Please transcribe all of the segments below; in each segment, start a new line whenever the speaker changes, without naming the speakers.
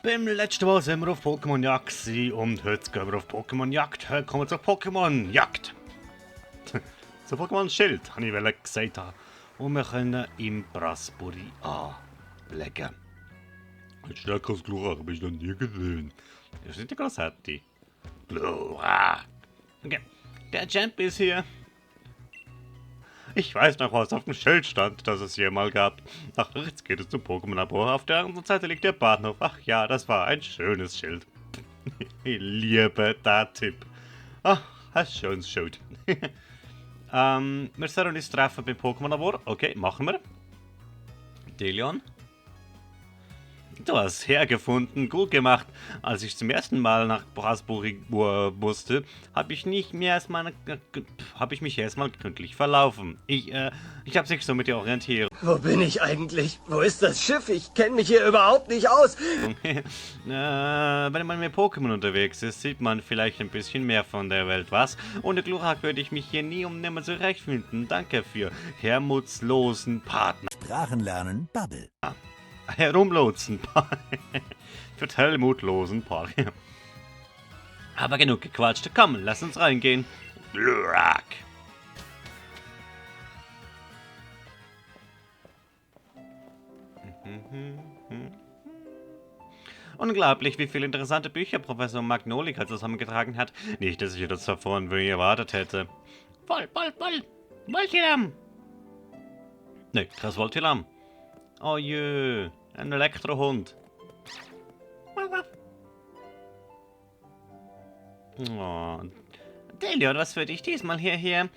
Beim letzten Mal sind wir auf Pokémon-Jagd gewesen und heute gehen wir auf Pokémon-Jagd. Heute kommen wir zur Pokémon-Jagd. Zu Pokémon-Schild, habe ich gesagt. Und wir können im Braspuri anlegen. Ein stärkeres Glurak habe ich noch nie gesehen. Das ist nicht der Grossetti. Glurak. Okay, der Champ ist hier. Ich weiß noch, was auf dem Schild stand, das es hier mal gab. Nach rechts geht es zum Pokémon-Labor, auf der anderen Seite liegt der Bahnhof. Ach ja, das war ein schönes Schild. Ich liebe den Tipp. Ach, ein schönes Schild. Wir sollen uns treffen beim Pokémon-Labor. Okay, machen wir. Delion. Du hast hergefunden, gut gemacht. Als ich zum ersten Mal nach Brasbury musste, habe ich mich erstmal gründlich verlaufen. Ich habe sich so mit der Orientierung.
Wo bin ich eigentlich? Wo ist das Schiff? Ich kenne mich hier überhaupt nicht aus.
Wenn man mit Pokémon unterwegs ist, sieht man vielleicht ein bisschen mehr von der Welt, was? Ohne Glurak würde ich mich hier nie um nimmer zurechtfinden. Danke für hermutslosen Partner.
Sprachenlernen Bubble.
Herumlotsen. Für helmutlosen Park. Aber genug gequatscht. Komm, lass uns reingehen. Glurak. Unglaublich, wie viele interessante Bücher Professor Magnolika zusammengetragen hat. Nicht, dass ich das davon wie erwartet hätte. Voll. Voltilam. Ne, das Voltilam. Oh jö, ein Elektrohund. Oh. Delion, was für dich diesmal hierher?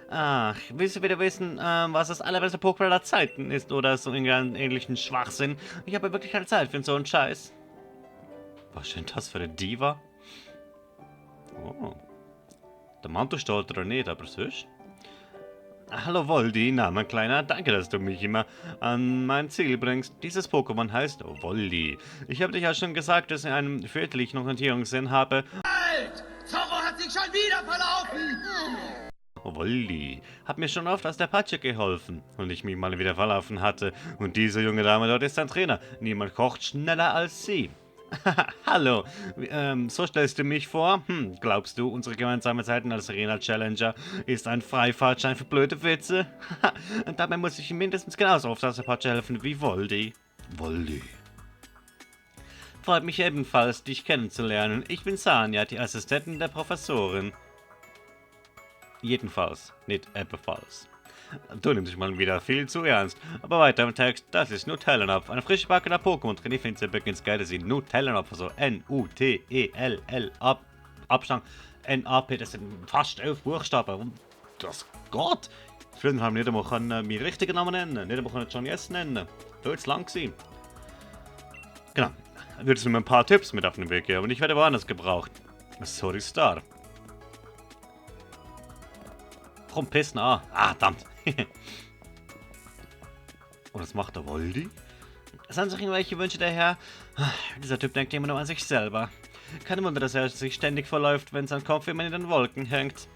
Ach, willst du wieder wissen, was das allerbeste Pokémon aller Zeiten ist oder so irgendeinen ähnlichen Schwachsinn? Ich habe wirklich keine Zeit für so einen Scheiß. Was ist denn das für eine Diva? Oh. Der Mantel steht oder nicht, aber sonst? Hallo Voldi, na mein Kleiner, danke, dass du mich immer an mein Ziel bringst. Dieses Pokémon heißt Voldi. Ich habe dich ja schon gesagt, dass ich einen fürchterlichen Orientierungssinn habe.
Halt! Zorro hat sich schon wieder verlaufen!
Voldi hat mir schon oft aus der Patsche geholfen und ich mich mal wieder verlaufen hatte. Und diese junge Dame dort ist ein Trainer. Niemand kocht schneller als sie. Hallo, so stellst du mich vor? Glaubst du, unsere gemeinsame Zeit als Arena Challenger ist ein Freifahrtschein für blöde Witze? Und dabei muss ich ihm mindestens genauso oft aus der Patsche helfen wie Voldi. Voldi. Freut mich ebenfalls, dich kennenzulernen. Ich bin Sanja, die Assistentin der Professorin. Jedenfalls, nicht ebenfalls. Du nimmst dich mal wieder viel zu ernst. Aber weiter im Text, das ist Nutellanapf. Ein frisch gebackener Pokémon-Trainer. Ich finde es übrigens geil, dass sie Nutellanapf, also N-U-T-E-L-L, Abstand N-A-P, das sind fast 11 Buchstaben. Und das geht. Früher haben wir nicht einmal meinen richtigen Namen nennen. Nicht einmal John Yes nennen. Da wird es lang gewesen. Genau. Würdest du mir ein paar Tipps mit auf den Weg geben, aber ich werde woanders gebraucht. Sorry, Star. Komm, pissen an. Ah, verdammt. Und was macht der Voldi? Sind sich irgendwelche Wünsche der Herr? Dieser Typ denkt immer nur an sich selber. Kein Wunder, dass er sich ständig verläuft, wenn sein Kopf immer in den Wolken hängt.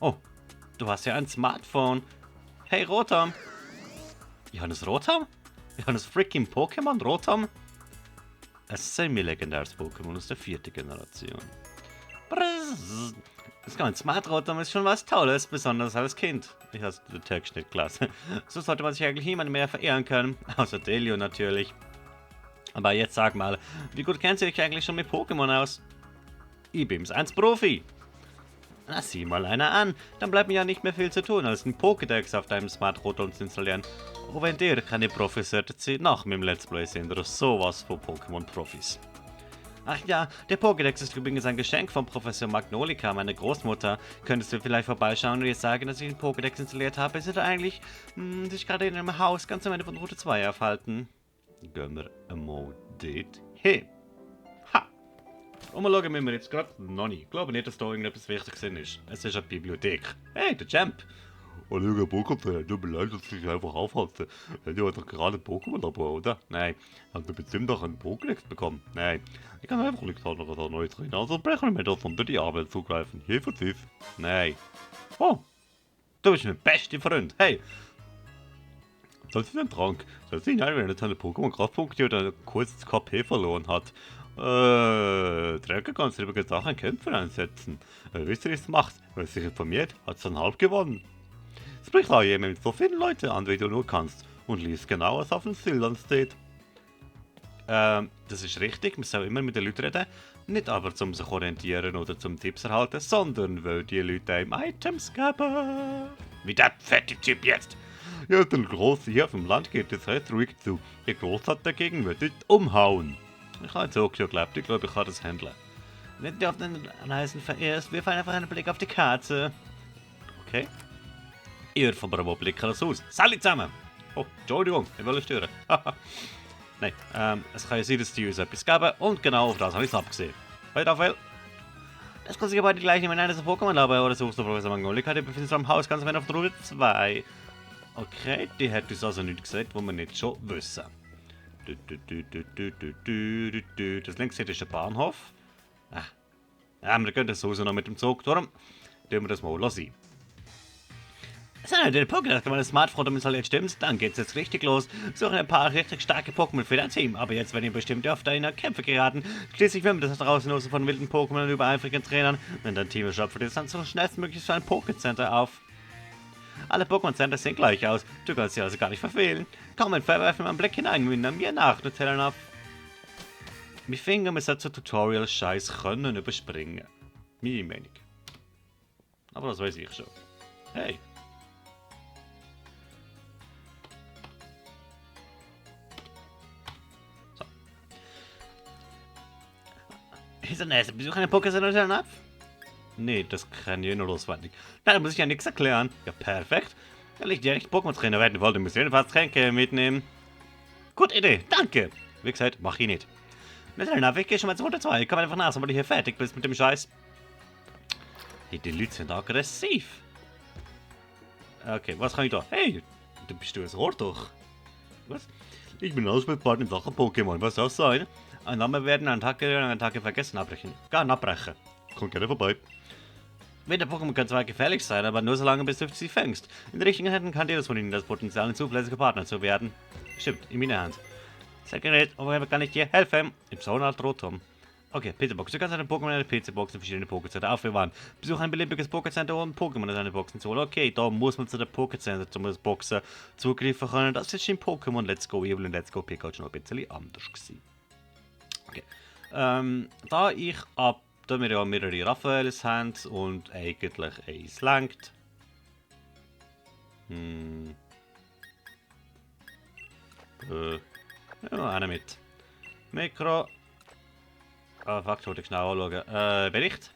Oh, du hast ja ein Smartphone. Hey, Rotom. Johannes Rotom? Johannes freaking Pokémon Rotom? Es ist ein legendäres Pokémon aus der 4. Generation. Brrrr. Das ganze Smart-Rotom ist schon was Tolles, besonders als Kind. Ich hasse den Text nicht klasse. So sollte man sich eigentlich niemand mehr verehren können, außer Delio natürlich. Aber jetzt sag mal, wie gut kennst du dich eigentlich schon mit Pokémon aus? Ich bin's, 1 Profi. Na, sieh mal einer an. Dann bleibt mir ja nicht mehr viel zu tun, als einen Pokédex auf deinem Smart-Rotom zu installieren. Auch wenn dir keine Profis sind, nach meinem Let's Play sind oder sowas von Pokémon-Profis. Ach ja, der Pokédex ist übrigens ein Geschenk von Professor Magnolika, meine Großmutter. Könntest du vielleicht vorbeischauen und ihr sagen, dass ich den Pokédex installiert habe? Ist er eigentlich sich gerade in einem Haus ganz am Ende von Route 2 aufhalten? Gehen wir einmal dort hin. Ha! Und mal schauen, wie wir jetzt gerade noch nicht. Ich glaube nicht, dass da irgendetwas Wichtiges ist. Es ist eine Bibliothek. Hey, der Champ! Oh, lieber Pokémon, tut mir leid, dass ich einfach aufhalte. Du hast doch gerade ein Pokémon-Labor, oder? Nein. Hast du bestimmt doch einen Pokédex bekommen? Nein. Ich kann einfach nicht sagen, dass er neu drin. Also brechen wir das unter die Arbeit zugreifen. Hier für dich. Nein. Oh. Du bist mein bester Freund. Hey. Das ist ein Trank. Das ist ein, wenn er seine Pokémon-Kraftpunkte oder kurz KP verloren hat. Träger kann selber gesagt an Kämpfen einsetzen. Wisst ihr, wie es macht? Wenn es sich informiert, hat es dann halb gewonnen. Sprich auch jemand mit so vielen Leuten an, wie du nur kannst. Und liest genau, was auf dem Schildern steht. Das ist richtig, man soll immer mit den Leuten reden. Nicht aber zum sich orientieren oder zum Tipps erhalten, sondern weil die Leute einem Items geben. Wie der fette Typ jetzt. Ja, der Große hier auf dem Land geht es recht ruhig zu. Der Große hat dagegen würde umhauen. Ich habe in Tokio gelebt, ich glaube, ich kann das handeln. Wenn du auf den Reisen verirrst, wirf einfach einen Blick auf die Karte. Okay. Ihr von Bravo Blick das Haus. Salut zusammen! Oh, Entschuldigung, ich will stören. Nein, es kann ja sein, dass die uns etwas geben und genau auf das habe ich es abgesehen. Hey Raphael. Das kann sich aber die gleichen mit einem Pokémon haben oder suchst du Professor Mangolika, die befindet sich am Haus ganz am Ende auf der Route 2. Okay, die hat uns also nichts gesagt, was wir nicht schon wissen. Das links hier ist der Bahnhof. Ja, wir können das Haus noch mit dem Zug, darum tun wir das mal lassen. So, der Pokémon, wenn das Smartphone damit jetzt stimmt, dann geht's jetzt richtig los. Suchen ein paar richtig starke Pokémon für dein Team. Aber jetzt werden ihr bestimmt auf deine Kämpfe geraten. Schließlich werden wir das draußen los von wilden Pokémon und übereifrigen Trainern. Wenn dein Team schöpft, ist dann so schnellstmöglich für ein Pokécenter auf. Alle Pokémon-Center sehen gleich aus. Du kannst sie also gar nicht verfehlen. Komm, werfen wir einen Blick hinein, wir mir nach und zählen ab. Wir finden, wir sollten Tutorial-Scheiß können überspringen. Meine Meinung. Aber das weiß ich schon. Hey. Ist der nächste Besuch eine Pokécenter ab? Nee, das kann ich nur auswendig. Nein, da muss ich ja nichts erklären. Ja, perfekt. Wenn ich direkt Pokémon-Trainer werden wollte, müsste ich jedenfalls Tränke mitnehmen. Gute Idee, danke. Wie gesagt, mach ich nicht. Na, ich gehe schon mal zu Runde 2. Komm einfach nach, sobald du hier fertig bist mit dem Scheiß. Hey, die Leute sind aggressiv. Okay, was kann ich da? Hey, du bist du ein Rohr doch. Was? Ich bin Ausbildungspartner in Sachen Pokémon. Was soll das sein? Ein Name werden, einen Tag vergessen abbrechen. Gar abbrechen. Kommt gerne vorbei. Weder Pokémon kann zwar gefährlich sein, aber nur solange bis du sie fängst. In den richtigen Händen kann dir das von ihnen das Potenzial, ein zuverlässiger Partner zu werden. Stimmt, in meiner Hand. Sehr gerät, aber kann ich dir helfen? Im Zonald Rotom. Okay, PC-Box. Du kannst deine Pokémon in eine PC-Box in verschiedene Pokécenter aufbewahren. Besuche ein beliebiges Pokécenter und Pokémon in deine Boxen zu holen. Okay, da muss man zu den Pokécenter, um das Boxen zugreifen können. Das ist in Pokémon Let's Go Evil und Let's Go Pikachu noch ein bisschen anders gewesen. Okay. Da ich ab da wir ja mehrere Raphaels haben und eigentlich eins lenkt. Ja, einer mit. Mikro. Ah, fuck, wollte ich schnell anschauen. Bericht.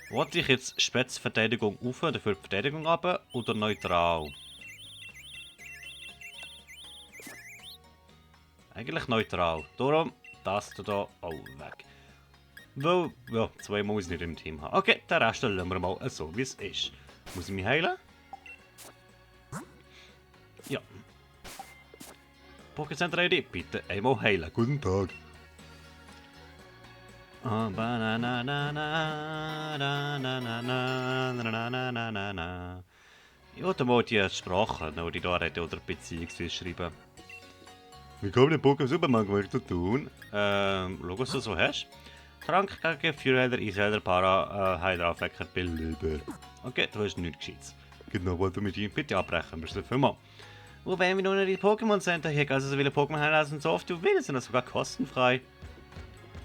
Wollte ich jetzt Spätzverteidigung auf, dafür die Verteidigung runter oder neutral? Eigentlich neutral. Darum das da auch weg. Weil, ja, zwei muss ich nicht im Team haben. Okay, den Rest lassen wir mal so, wie es ist. Muss ich mich heilen? Ja. Pokécenter ID, bitte einmal heilen. Guten Tag. Ja, da muss ich Sprache, die da reden oder Beziehungsweise schreiben. Wie kann man den Pokémon Supermarkt zu tun? Schau, was du so hast. Trank gegen Feuerheiler, Eisheiler, Para, Heiler, Aufwecker, Beleben. Okay, du hast nichts Gescheites. Genau, was du mit ihm bitte abbrechen musst, für mal. Wobei wir nur die Pokémon Center hier, also so viele Pokémon heilen so oft du willst, sind das sogar kostenfrei.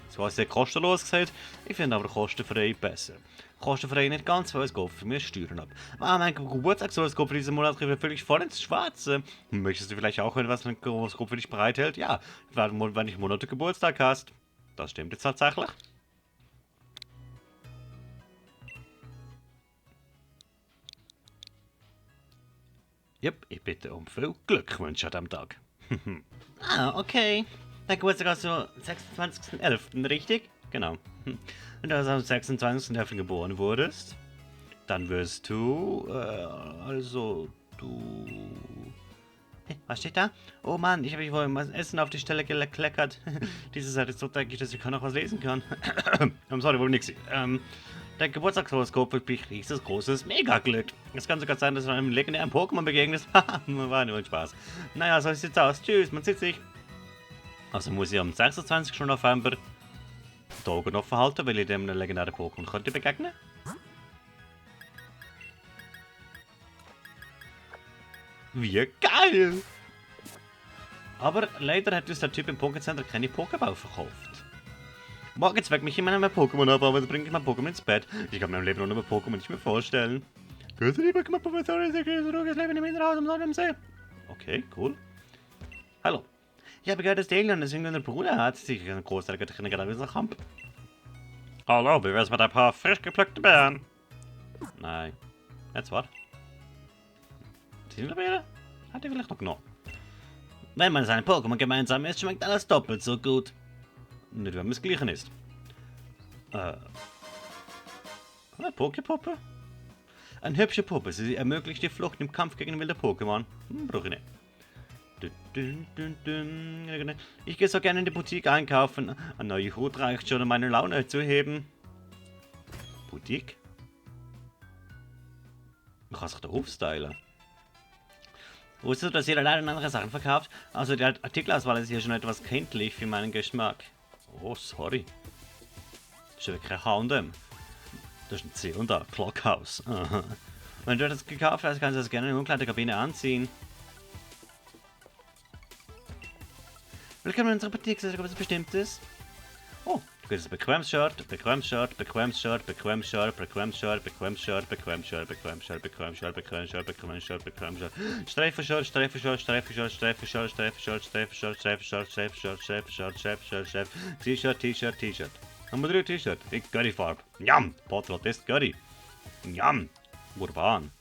Zwar sehr kostenlos gesagt, ich finde aber kostenfrei besser. Kostenfrei nicht ganz, weil es geht für mich Steuern ab. Ah, mein Geburtstag soll es für diesen Monat völlig voll ins Schwarze. Möchtest du vielleicht auch hören, was ein Horoskop für dich bereithält? Ja, wenn ich Monate Geburtstag hast. Das stimmt jetzt tatsächlich. Yep, ich bitte um viel Glückwünsche an diesem Tag. Okay. Dein Geburtstag also 26.11., richtig? Genau. Wenn du also am 26.11. geboren wurdest, dann wirst du, Hey, was steht da? Oh Mann, ich habe mich wohl mein Essen auf die Stelle gekleckert. Diese Seite ist so dreckig, dass ich kaum noch was lesen kann. Sorry, wohl nix. Der Geburtstagshoroskop verspricht riesiges, großes Mega-Glück. Es kann sogar sein, dass du einem legendären Pokémon begegnest. Haha, war nur ein Spaß. Naja, so sieht's aus. Tschüss, man sieht sich. Also muss ich am 26. November die Augen offen halten, weil ich dem legendären Pokémon könnte begegnen. Wie geil! Aber leider hat uns der Typ im Pokécenter keine Pokéball verkauft. Morgens weckt mich immer mein Pokémon ab, aber dann bringe ich mein Pokémon ins Bett. Ich kann meinem Leben ohne mein Pokémon nicht mehr vorstellen. Grüße, lieber Professor, ich grüße ruhiges Leben im Innenhaus am Sonne am See. Okay, cool. Hallo. Ich habe gehört, dass der Alien das irgendein Bruder hat. Sicher ein großer göttlicher Kampf. Hallo, wie wär's mit ein paar frisch gepflückte Beeren? Nein. Jetzt was? Beeren? Hat er vielleicht noch genommen. Wenn man seine Pokémon gemeinsam isst, schmeckt alles doppelt so gut. Nicht, wenn man das Gleiche isst. Eine Poképuppe? Eine hübsche Puppe. Sie ermöglicht die Flucht im Kampf gegen wilde Pokémon. Brauche ich nicht. Ich gehe so gerne in die Boutique einkaufen. Eine neue Hut reicht schon, um meine Laune zu heben. Boutique? Man kann sich da aufstylen. Wusstest du, dass jeder leider andere Sachen verkauft? Also die Artikelauswahl ist hier schon etwas kindlich für meinen Geschmack. Oh, sorry. Das ist ja wirklich H&M. Das ist ein C und A, Clockhouse. Wenn du das gekauft hast, kannst du das gerne in der Umkleidekabine anziehen. Willkommen in unserer Boutique, ist das etwas Bestimmtes? Oh, du kriegst ein bequemes Shirt, bequemes Shirt, bequemes Shirt, bequemes Shirt, bequemes Shirt, bequemes Shirt, bequemes Shirt, bequemes Shirt, bequemes Shirt, bequemes Shirt, bequemes Shirt, bequemes Shirt, Streifenshirt, Streifenshirt, Streifenshirt, Streifenshirt, Streifenshirt, Streifenshirt, Streifenshirt, Streifenshirt, Streifenshirt, Streifenshirt, T-Shirt, T-Shirt, T-Shirt. Nummer 3 T-Shirt, in Curryfarbe. Njam, Potrot ist Curry. Njam, urban.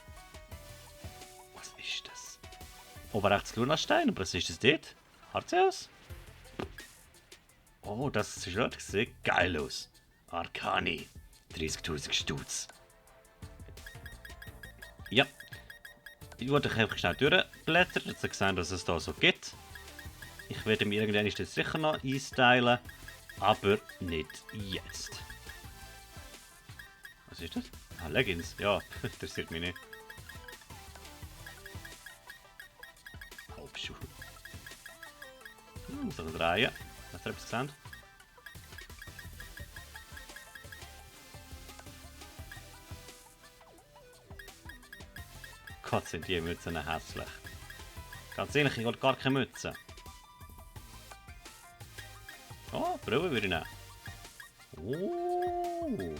Was ist das? Oben rechts Lunastein, aber was ist das dort? Harzeus? Oh, das Shirt sieht geil aus. Arcani. 30.000 Stutz. Ja. Ich wollte einfach schnell durchblättern, jetzt gesehen, dass es da so gibt. Ich werde mir irgendwann jetzt sicher noch einstylen, aber nicht jetzt. Was ist das? Ah, Leggings. Ja, interessiert mich nicht. Hauptschuhe. So eine Reihe. Hast du etwas gesehen? Gott, sind die Mützen hässlich. Ganz ehrlich, ich will gar keine Mütze. Oh, Brille würde ich nehmen. Oh.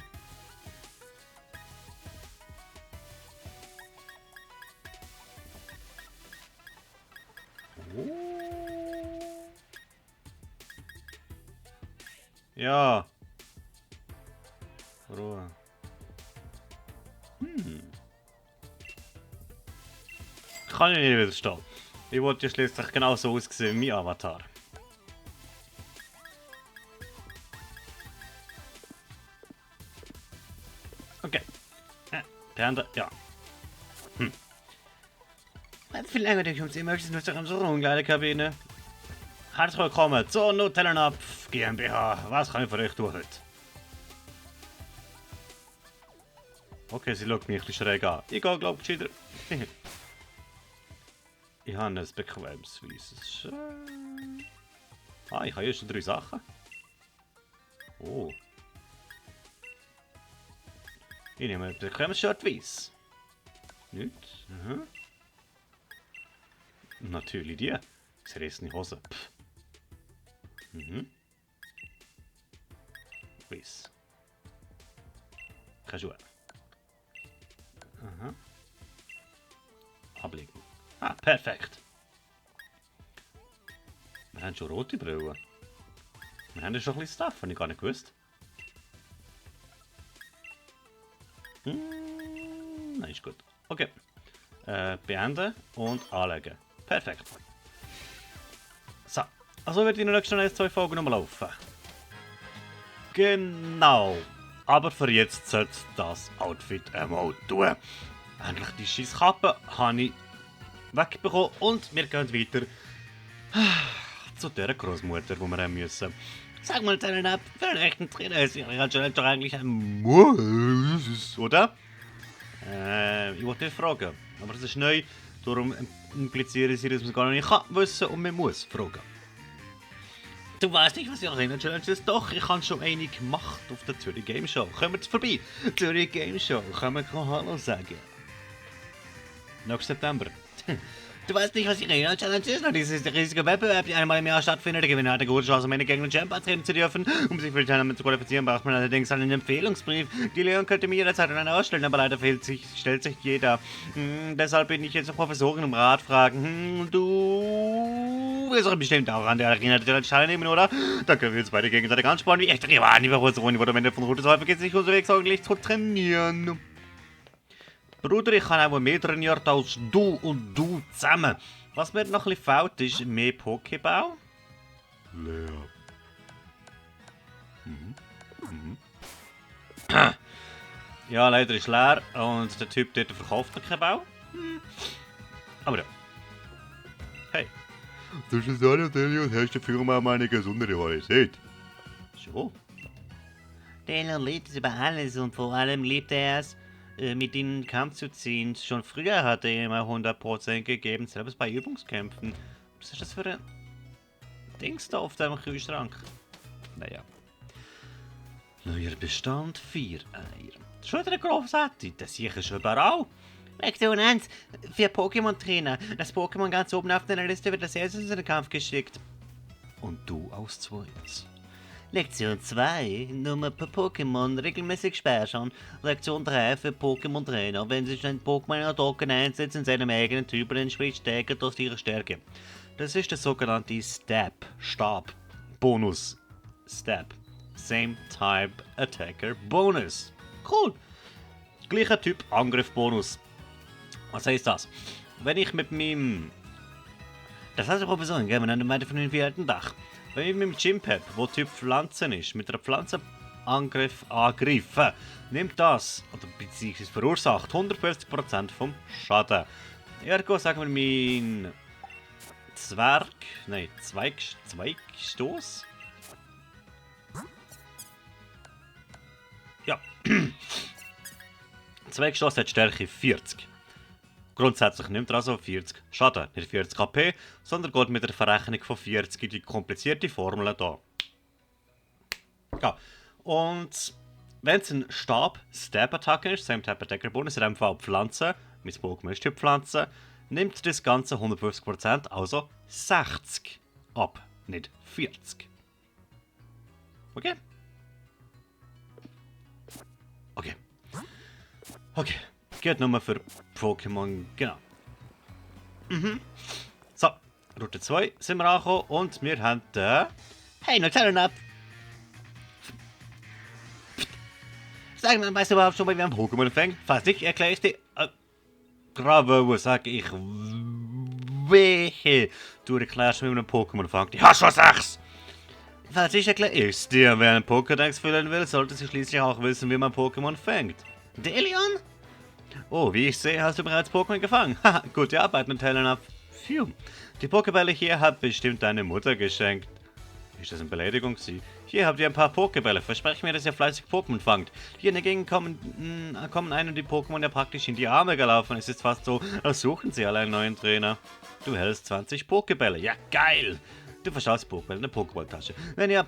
Ja. Ruhe. Kann ich nicht widerstehen. Ich wollte ja schließlich genauso aussehen wie mein Avatar. Okay. Die Hände, ja. Viel länger durch uns, ihr möchtet nur zu unserer Umkleidekabine. Herzlich willkommen zur Nutellenapf GmbH. Was kann ich für euch tun heute? Okay, sie schaut mich ein bisschen schräg an. Ich gehe, glaube ich, gescheiter. Ich habe ein bequemes weißes Shirt. Ah, ich habe hier schon 3 Sachen. Oh. Ich nehme ein bequemes Shirt weiß. Nicht? Mhm. Natürlich die. Zerrissene Hose. Pff. Mhm. Weiß. Keine Schuhe. Aha. Ablegen. Ah, perfekt. Wir haben schon rote Brillen. Wir haben ja schon ein bisschen Stuff, habe ich gar nicht gewusst. Nein, ist gut. Okay. Beenden und anlegen. Perfekt. So. Also wird in den nächsten 2 Folgen nochmal laufen. Genau. Aber für jetzt sollte das Outfit einmal tun. Endlich die scheiß Kappe habe ich wegbekommen und wir gehen weiter zu der Großmutter, wo wir haben müssen. Sag mal, Talonab, für einen echten Trainer ist Ihre Challenge doch eigentlich ein Muss, oder? Ich wollte nicht fragen, aber das ist neu, darum implizieren Sie, dass man es gar nicht kann wissen und man muss fragen. Du weißt nicht, was die Arena Challenge ist? Doch, ich habe schon eine gemacht auf der Zürich Game Show. Kommt vorbei, Zürich Game Show, können wir Hallo sagen. Nächsten September. Du weißt nicht, was die Arena Challenge ist? Das ist der riesige Wettbewerb, der einmal im Jahr stattfindet. Der Gewinner hat eine gute Chance, um eine Gegner Champions treten zu dürfen. Um sich für die Teilnahme zu qualifizieren, braucht man allerdings einen Empfehlungsbrief. Die Leon könnte mir jederzeit einen ausstellen, aber leider stellt sich jeder. Deshalb bin ich jetzt zur Professorin um Rat fragen. Du wirst doch bestimmt auch an der Arena Challenge teilnehmen, oder? Dann können wir uns beide gegenseitig anspornen, wie echte Rivalen, die Professorin wurde am Ende von Route 2 vergisst sich unterwegs ordentlich zu trainieren. Bruder, ich habe auch mehr trainiert als du und du zusammen. Was mir noch ein bisschen fehlt, ist mehr Pokéball. Leer. Ja, leider ist leer und der Typ dort verkauft noch keinen Bau. Aber ja. Hey. Das ist eine Deli und hast dafür mal eine gesunde Rivalität. So. Daniel liebt es über alles und vor allem liebt er es, mit ihnen in den Kampf zu ziehen. Schon früher hat er immer 100% gegeben, selbst bei Übungskämpfen. Was ist das für ein Dings da auf deinem Kühlschrank? Naja. Neuer Bestand, 4 Eier. Schon wieder eine Großartig, das sehe ich schon überall. Lektion 1, für Pokémon-Trainer. Das Pokémon ganz oben auf deiner Liste wird als erstes in den Kampf geschickt. Und du als zweites. Lektion 2, Nummer per Pokémon regelmäßig speichern. Lektion 3 für Pokémon-Trainer. Wenn sich ein Pokémon in Token einsetzt in seinem eigenen Typ, entspricht stärker durch ihre Stärke. Das ist der sogenannte Stab-Bonus. Stab. Same Type Attacker Bonus. Cool. Gleicher Typ Angriff-Bonus. Was heißt das? Wenn ich mit meinem... Das heißt, Professorin, gehen wir dann weiter von den vierten Dach. Wenn ich mit dem Gympep, wo Typ Pflanzen ist, mit einer Pflanzenangriff angreife, nimmt das, oder beziehungsweise verursacht 150% vom Schaden. Ergo sagen wir mein Zweigstoß? Ja. Zweigstoß hat Stärke 40. Grundsätzlich nimmt er also 40 Schaden, nicht 40 KP, sondern geht mit der Verrechnung von 40 in die komplizierte Formel da. Ja, und wenn es ein Stab-Attacke ist, Same Type Attacker Bonus, in dem Fall Pflanzen, mit Pokémon ist Typ Pflanzen, nimmt das Ganze 150%, also 60 ab, nicht 40. Okay? Okay. Okay. Geht nur für Pokémon, genau. So, Route 2 sind wir angekommen und wir haben den... Hey, noch Talonab! Sag mal, weißt du überhaupt schon, wie man Pokémon fängt? Falls nicht, erkläre ich dir... Bravo, sag ich... Wehe! Du erklärst mir, wie man Pokémon fängt. Ich habe schon 6! Falls ich erkläre ich dir, wer einen Pokédex füllen will, sollte sie schließlich auch wissen, wie man Pokémon fängt. Delion? Oh, wie ich sehe, hast du bereits Pokémon gefangen. Haha, gute Arbeit mit Talonab. Phew. Die Pokébälle hier hat bestimmt deine Mutter geschenkt. Ist das eine Beleidigung? Hier habt ihr ein paar Pokébälle. Versprecht mir, dass ihr fleißig Pokémon fangt. Hier in der Gegend kommen einem die Pokémon ja praktisch in die Arme gelaufen. Es ist fast so, als suchen sie alle einen neuen Trainer. Du hältst 20 Pokébälle. Ja, geil! Du verschaust Pokébälle in eine Pokéball-Tasche. Wenn ihr ein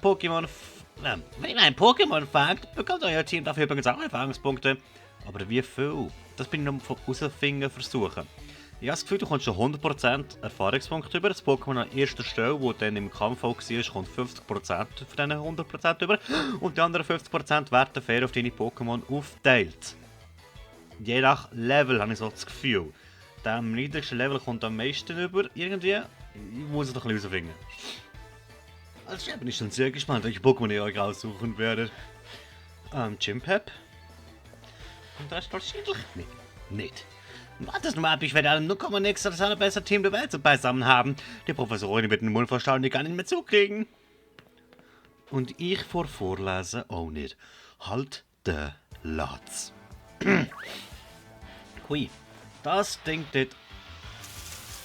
Pokémon fangt, bekommt euer Team dafür übrigens auch Erfahrungspunkte. Aber wie viel? Das bin ich noch von herausfinden versuchen. Ich habe das Gefühl, du kommst schon 100% Erfahrungspunkte über. Das Pokémon an erster Stelle, wo dann im Kampf auch war, kommt 50% von diesen 100% über. Und die anderen 50% werden fair auf deine Pokémon aufteilt. Je nach Level habe ich so das Gefühl. Der am niedrigsten Level kommt am meisten über. Irgendwie. Ich muss es noch ein bisschen herausfinden. Also ich bin schon sehr gespannt, welche Pokémon ihr euch aussuchen werdet. Gympep? Und das ist wahrscheinlich nicht. Wartet mal ab, ich werde alle 0,6 das allerbeste Team der Welt beisammen haben. Die Professorin wird den Mund verstauen, die kann nicht mehr zukriegen. Und ich vorlesen auch nicht. Halt de Latz. Hui, das Ding dort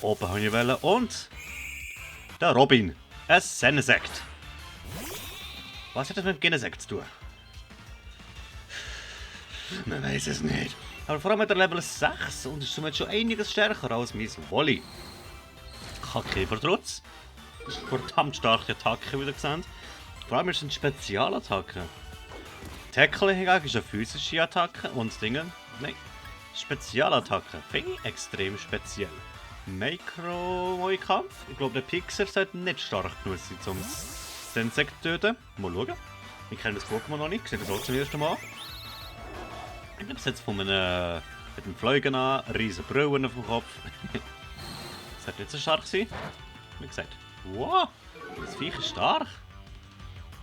oben habe ich wollen. Und der Robin, ein Sennensekt. Was hat das mit Genesect zu tun? Man weiß es nicht. Aber vor allem mit der Level 6 und ist somit schon einiges stärker als mein Volley. Ich habe Käfertrutz. Das ist eine verdammt starke Attacke, wie ihr seht. Vor allem ist es eine Spezialattacke. Tackle hingegen ist eine physische Attacke und Dingen. Nein. Spezialattacke. Finde ich extrem speziell. Micro-Kampf. Ich glaube, der Pixar sollte nicht stark genug sein, um Sensect zu töten. Mal schauen. Ich kenne das Pokémon noch nicht, ich sehe das auch zum ersten Mal. Ich nehme es jetzt von einem mit dem Fliegen an, riesen Brillen auf dem Kopf. Das sollte nicht so stark sein. Wie gesagt, wow, das Viech ist stark.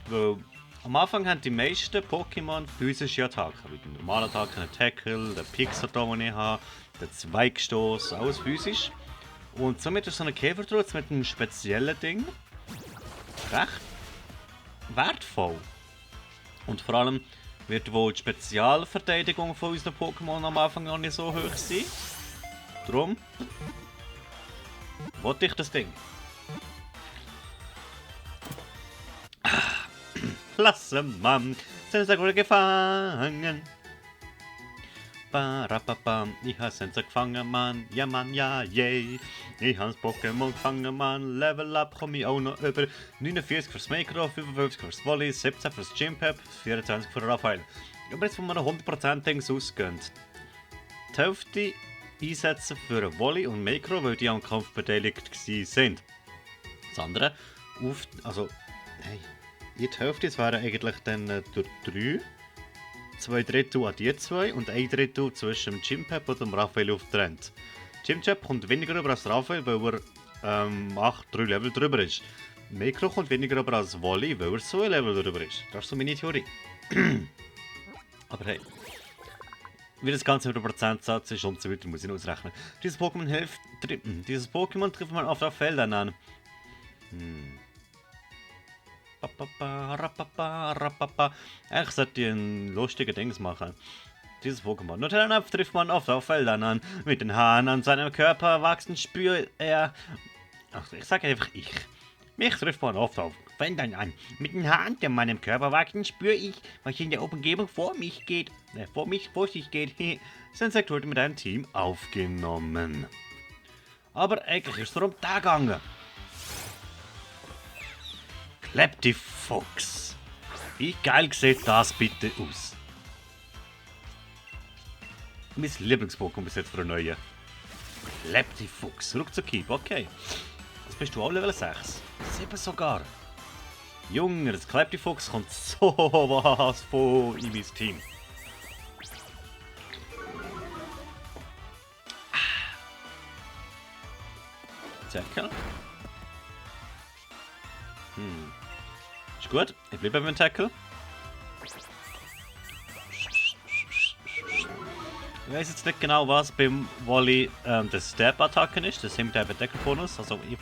Weil am Anfang haben die meisten Pokémon physische Attacken. Wie die normalen Attacken, der Tackle, der Pixar, den ich habe, der Zweigstoß, alles physisch. Und somit ist so ein Käfertrutz mit einem speziellen Ding recht wertvoll. Und vor allem wird wohl die Spezialverteidigung von unseren Pokémon am Anfang noch nicht so hoch sein. Darum wollte ich das Ding. Klasse, Mann, sind sie gut gefangen. Barapapam, ich habe Sensor gefangen, Mann, ja Mann, ja, yay. Ich habe das Pokémon gefangen, Mann, Level Up komme ich auch noch über. 49 fürs Micro, 55 fürs Volley, 17 fürs Gympep, 24 für Raphael. Aber jetzt, wenn wir noch 100% Dings ausgehen, die Hälfte einsetzen für Volley und Micro, weil die am Kampf beteiligt sind. Das andere, hey, die Hälfte, das wären eigentlich dann durch 3. 2 Drittel an die zwei und 1 Drittel zwischen dem Gympep und dem Raphael auftrennt. Gympep kommt weniger rüber als Raphael, weil er 3 Level drüber ist. Micro kommt weniger rüber als Volley, weil er 2 Level drüber ist. Das ist so meine Theorie. Aber hey, wie das Ganze mit dem Prozentsatz ist und so weiter, muss ich noch ausrechnen. Dieses Pokémon trifft man auf der Feldern an. Ich sollte ein lustiges Dings machen. Dieses Pokémon. Nur dann trifft man oft auf Feldern an. Mit den Haaren an seinem Körper wachsen spürt er. Ach, ich sage einfach ich. Mich trifft man oft auf Feldern an. Mit den Haaren an meinem Körper wachsen spüre ich, was in der Umgebung vor sich geht. Sensect wurde mit einem Team aufgenommen. Aber eigentlich ist es darum da gegangen. Kleptifuchs. Wie geil sieht das bitte aus? Mein Lieblings-Pokémon bis jetzt für eine neue. Kleptifuchs. Ruckzuck-Keep, okay. Jetzt bist du auch Level 6. 7 sogar. Junge, das Kleptifuchs kommt so was von in mein Team. Tackle. Ist gut, ich bleibe beim Tackle. Ich weiß jetzt nicht genau, was beim Volley der Step-Attacken ist. Das sind eben Deckelbonus. Also ich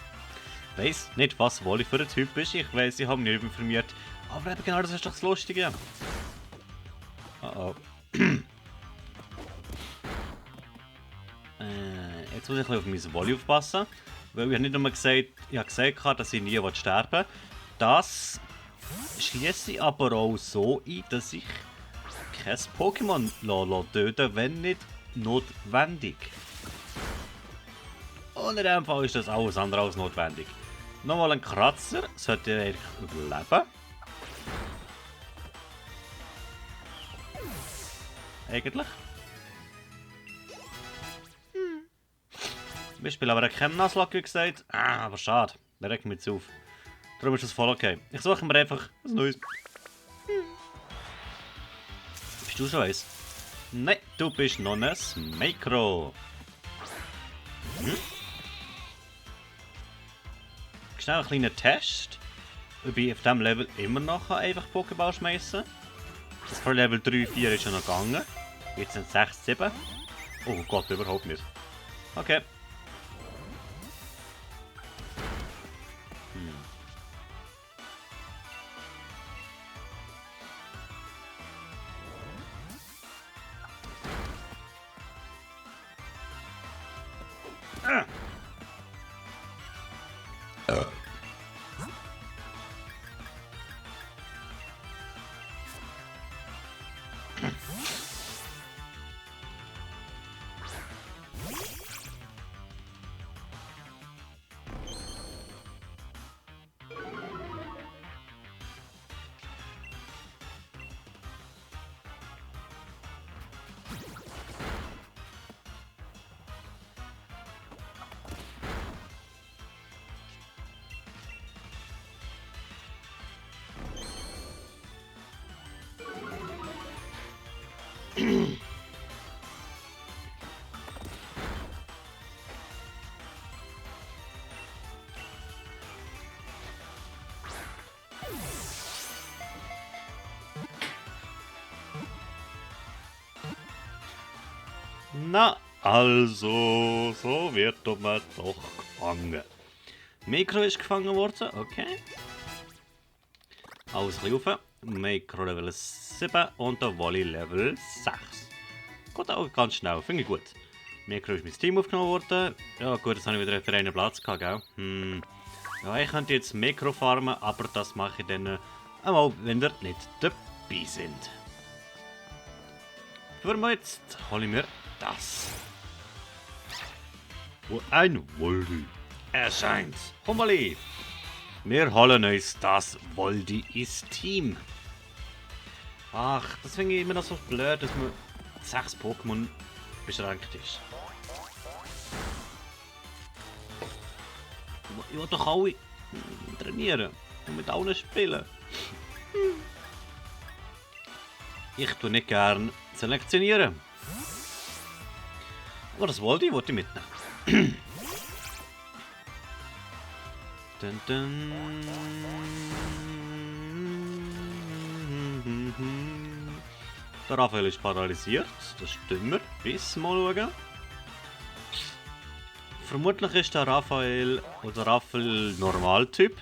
weiß nicht, was Volley für ein Typ ist. Ich weiß, ich habe mich nicht informiert. Aber eben genau das ist doch das Lustige. Oh. Jetzt muss ich ein bisschen auf mein Volley aufpassen. Weil ich habe nicht nur gesagt, dass ich nie sterben will. Das schließe ich aber auch so ein, dass ich kein Pokémon töten, wenn nicht notwendig. Und in dem Fall ist das alles andere als notwendig. Nochmal ein Kratzer sollte er eigentlich überleben. Eigentlich. Wir spielen aber keinen Nuzlocke, wie gesagt. Aber schade. Der regt mich zu auf. Darum ist das voll okay. Ich suche mir einfach was Neues. Bist du schon eins? Nein, du bist noch ein Micro. Schnell einen kleinen Test. Ob ich auf diesem Level immer noch einfach Pokéball schmeißen kann. Das vor Level 3, 4 ist schon noch gegangen. Jetzt sind es 6, 7. Oh Gott, überhaupt nicht. Okay. Na, also, so wird man doch gefangen. Mikro ist gefangen worden, okay. Alles ein bisschen rauf. Mikro Level 7 und der Wally Level 6. Geht auch ganz schnell, finde ich gut. Mikro ist mein Team aufgenommen worden. Ja gut, jetzt habe ich wieder für einen Platz gehabt, gell? Ja, ich könnte jetzt Mikro farmen, aber das mache ich dann einmal, wenn ihr nicht dabei sind. Für mich jetzt hole ich mir das. Wo ein Voldi erscheint. Komm mal hin. Wir holen uns das Voldi ins Team. Ach, das finde ich immer noch so blöd, dass man 6 Pokémon beschränkt ist. Ich will doch alle trainieren und mit allen spielen. Ich tue nicht gern selektionieren. Aber das Voldi wollte ich mitnehmen. Dun, dun. Der Raphael ist paralysiert, das stimmt. Bis mal schauen. Vermutlich ist der Raphael oder Raphael Normaltyp.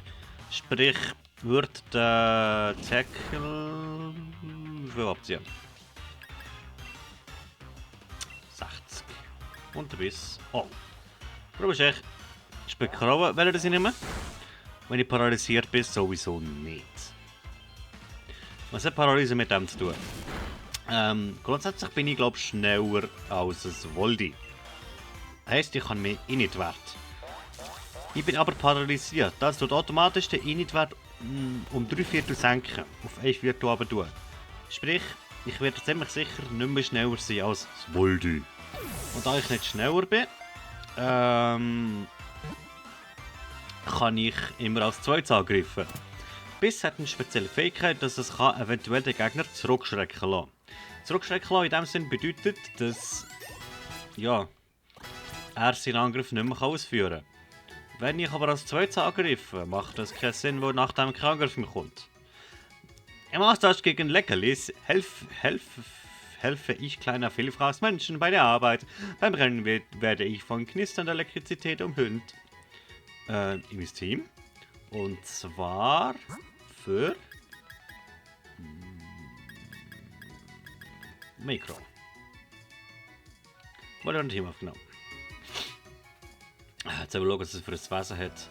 Sprich, wird der Tackle. Wie viel abziehen? 60. Und der Biss. Oh. Probier echt. Spekrauen, will ich das nehmen? Wenn ich paralysiert bin, sowieso nicht. Was hat Paralyse mit dem zu tun? Grundsätzlich bin ich glaube schneller als ein Voldi. Heisst, ich kann mehr Init-Wert. Ich bin aber paralysiert. Das tut automatisch den Init-Wert um 3/4 senken. Auf 1/4 runter tun. Sprich, ich werde ziemlich sicher nicht mehr schneller sein als das Voldi. Und da ich nicht schneller bin, kann ich immer als Zweites angreifen. Biss hat eine spezielle Fähigkeit, dass es kann eventuell den Gegner zurückschrecken lassen. Zurückschrecken lassen in dem Sinn bedeutet, dass ja, er seinen Angriff nicht mehr ausführen kann. Wenn ich aber als Zweites angreife, macht das keinen Sinn, wo nachdem kein Angriff mehr kommt. Im Austausch gegen Leckerlis helfe ich kleiner Vielfraßmenschen bei der Arbeit. Beim Rennen werde ich von knisternder Elektrizität umhüllt. In mein Team. Und zwar für Mikro. Wurde ein Team aufgenommen. Jetzt schauen wir, was es für ein Wesen hat.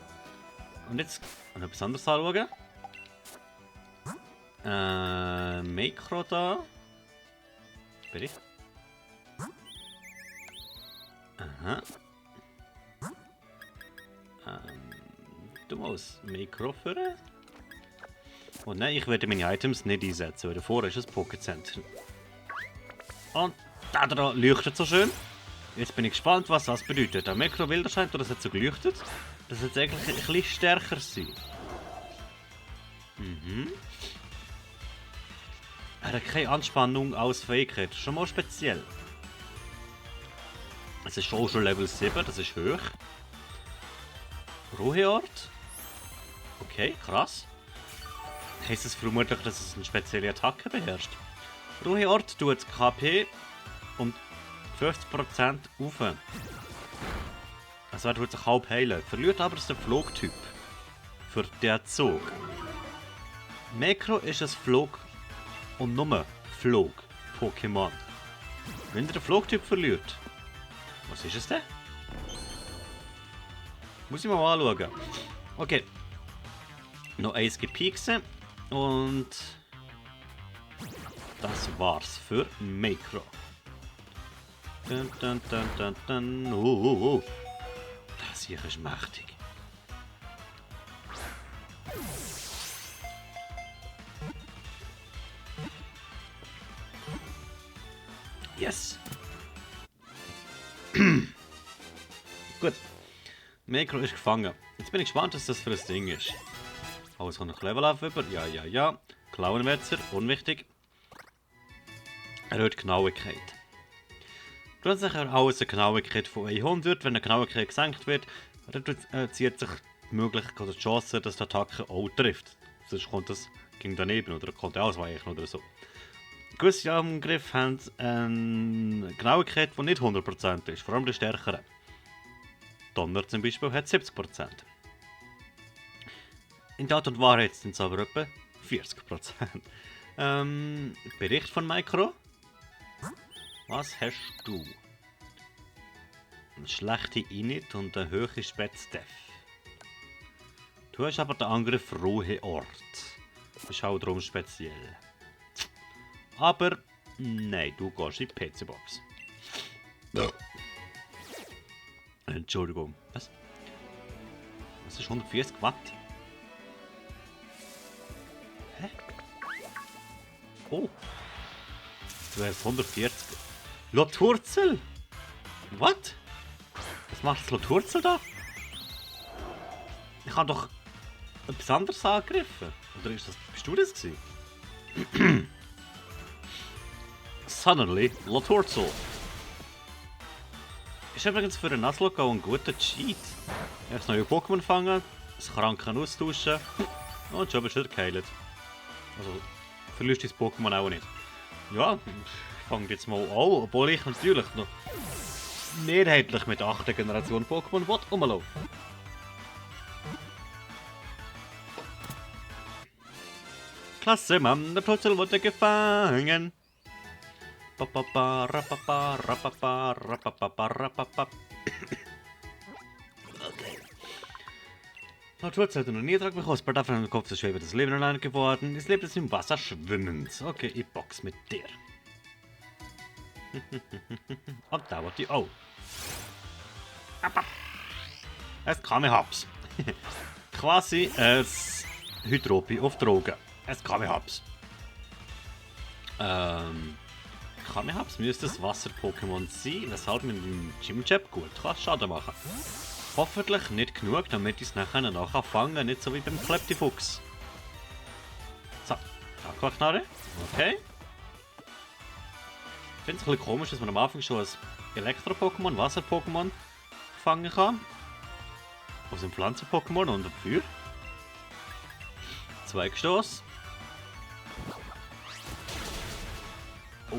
Und jetzt noch etwas anderes anschauen. Mikro da. Bin ich? Aha. Du musst Mikro führen. Und nein, ich werde meine Items nicht einsetzen, weil davor ist ein Pokécenter. Und da leuchtet so schön. Jetzt bin ich gespannt, was das bedeutet. Der Mikro wilder scheint, oder es hat so geleuchtet. Das wird eigentlich ein bisschen stärker sein. Er hat keine Anspannung als Fähigkeit. Schon mal speziell. Es ist schon Level 7, das ist hoch. Ruheort. Okay, krass. Heißt es vermutlich, dass es eine spezielle Attacke beherrscht. Ruheort tut KP um 50% auf. Also er tut sich halb heilen. Verliert aber den Flugtyp. Für den Zug. Mikro ist ein Flug und nur Flug-Pokémon. Wenn er den Flugtyp verliert. Was ist es denn? Muss ich mal anschauen. Okay. Noch eins gepieksen. Und das war's für Mikro. Dun, dun, dun, dun, dun. Oh. Das hier ist mächtig. Yes. Gut. Mikro ist gefangen. Jetzt bin ich gespannt, was das für ein Ding ist. Oh, es kommt noch Level auf über. Ja. Klauenwetzer, unwichtig. erhöht Genauigkeit. Grundsätzlich auch eine Genauigkeit von 100. Wenn eine Genauigkeit gesenkt wird, reduziert sich die Möglichkeit oder die Chance, dass die Attacke auch trifft. Sonst kommt das gegen daneben oder kommt ausweichen oder so. Gewisse Angriffe haben eine Genauigkeit, die nicht 100% ist, vor allem die stärkeren. Donner zum Beispiel hat 70%. In Tat und Wahrheit sind es aber etwa 40%. Bericht von Micro. Was hast du? Eine schlechte Init und eine hohe Spätstef. Du hast aber den Angriff rohe Ort. Das ist auch darum speziell. Aber nein, du gehst in die PC-Box. Entschuldigung. Was? Was ist 140 Watt? Hä? Oh. Du hast 140. Loturzel? What? Was macht das Loturzel da? Ich habe doch etwas anderes angegriffen. Oder bist du das gewesen? Suddenly, Loturzel. Ist übrigens für einen Nuzlocke auch ein guter Cheat. Erst neue Pokémon fangen, das Kranken austauschen und schon bist du wieder geheilt. Also, verlierst dein Pokémon auch nicht. Ja, ich fange jetzt mal an, obwohl ich natürlich noch mehrheitlich mit 8. Generation Pokémon rumlaufen. Klasse, Mann, der Putzel wurde gefangen. Rapapa, rapapa, rapapa, rapapa, rapapa. Okay. Naturz hat einen Niedertrag bekommen, es bedarf an den Kopf zu schweben, das Leben alleine geworden. Es lebt jetzt im Wasser schwimmend. Okay, ich box mit dir. Und da wird die auch. Es kam ich hab's. Quasi als Hydropi auf Drogen. Es kam ich hab's. Kamehaps müsste das Wasser-Pokémon sein, weshalb mit dem Chimchap gut kann Schaden machen. Hoffentlich nicht genug, damit ich es nachher fangen, nicht so wie beim Kleptifuchs. So, Aquaknarre. Okay. Ich finde es ein bisschen komisch, dass man am Anfang schon ein Elektro-Pokémon, Wasser-Pokémon fangen kann. Aus dem Pflanzen-Pokémon und dem Feuer. Zweigstoß. Oh.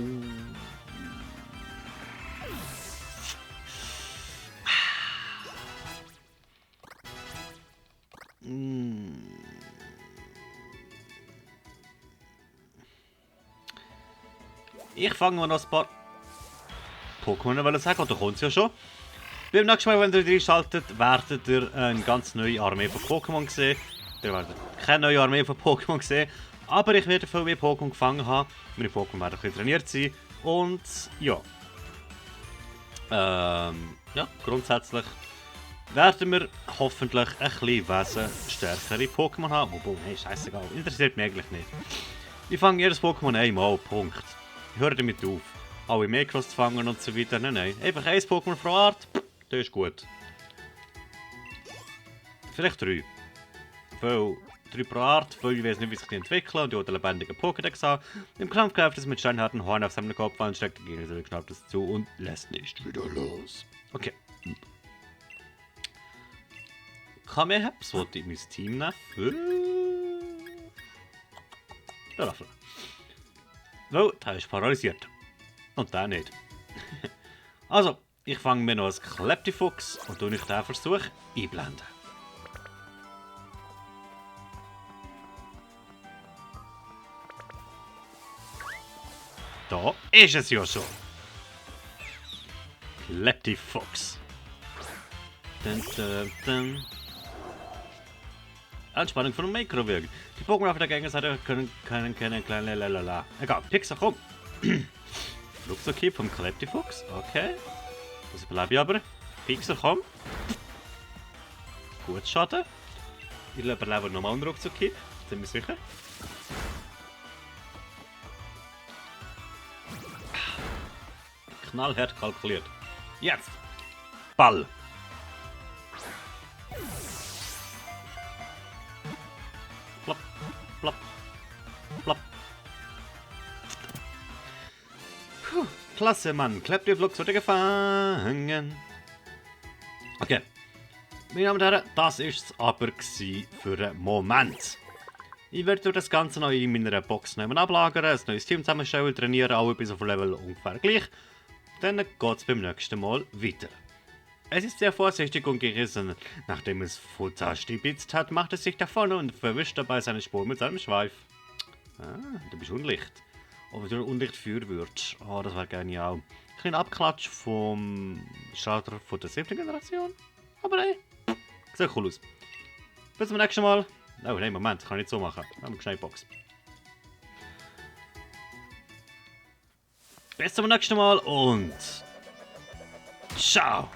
Ich fange mal noch ein paar Pokémon sagen, oder kommt es ja schon. Beim nächsten Mal, wenn ihr reinschaltet, werdet ihr eine ganz neue Armee von Pokémon sehen. Ihr werdet keine neue Armee von Pokémon sehen, aber ich werde viel mehr Pokémon gefangen haben. Meine Pokémon werden ein bisschen trainiert sein. Und ja. Ja, grundsätzlich werden wir hoffentlich ein bisschen wesenstärkere Pokémon haben. Wobei, hey, scheißegal, interessiert mich eigentlich nicht. Ich fange jedes Pokémon einmal, Punkt. Ich höre damit auf. Alle Mikros zu fangen und so weiter. Nein, nein. Einfach ein Pokémon pro Art, das ist gut. Vielleicht 3. Weil 3 pro Art, weil ich weiß nicht, wie sich die entwickeln und ich wollte lebendigen Pokédex haben. Im Kampf greift es mit steinharten Horn auf seinen Kopf an, steckt dagegen so knapp das zu und lässt nicht wieder los. Okay. Kamehaps wollte ich mein Team nehmen für... der Raffel. Weil, der ist paralysiert. Und der nicht. Also, ich fange mir noch ein Kleptifuchs und tue ich den Versuch einblenden. Da ist es ja schon. Kleptifuchs. Dun, dun, dun. Anspannung von einem Mikrowürgen. Die Pokémon auf der Gegenseite können kleine lalala. Egal, Pixar, komm. Flugzeugkipp vom Kleptifuchs. Okay. Das überlebe ich aber. Pixar, komm. Gut Schaden. Ich überlebe nochmal einen Ruckzuckkipp. Sind wir sicher? Knallhart kalkuliert. Jetzt! Ball! Plopp, plopp, plopp. Klasse, Mann. Klappt die Flugzeuge gefangen. Okay. Meine Damen und Herren, das war es aber für den Moment. Ich werde das Ganze noch in meiner Box ablagern, ein neues Team zusammenstellen, trainieren, alle bis auf Level ungefähr gleich. Dann geht es beim nächsten Mal weiter. Es ist sehr vorsichtig und gerissen. Nachdem es Fuzza stibitzt hat, macht es sich davon und verwischt dabei seine Spur mit seinem Schweif. Ah, du bist Unlicht. Aber wenn du Unlicht führen würdest, oh, das wäre genial. Ein kleiner Abklatsch vom Starter von der 7. Generation. Aber hey, sieht cool aus. Bis zum nächsten Mal. Oh, nein, Moment, kann ich nicht so machen. Wir haben eine Schneidbox. Bis zum nächsten Mal und ciao.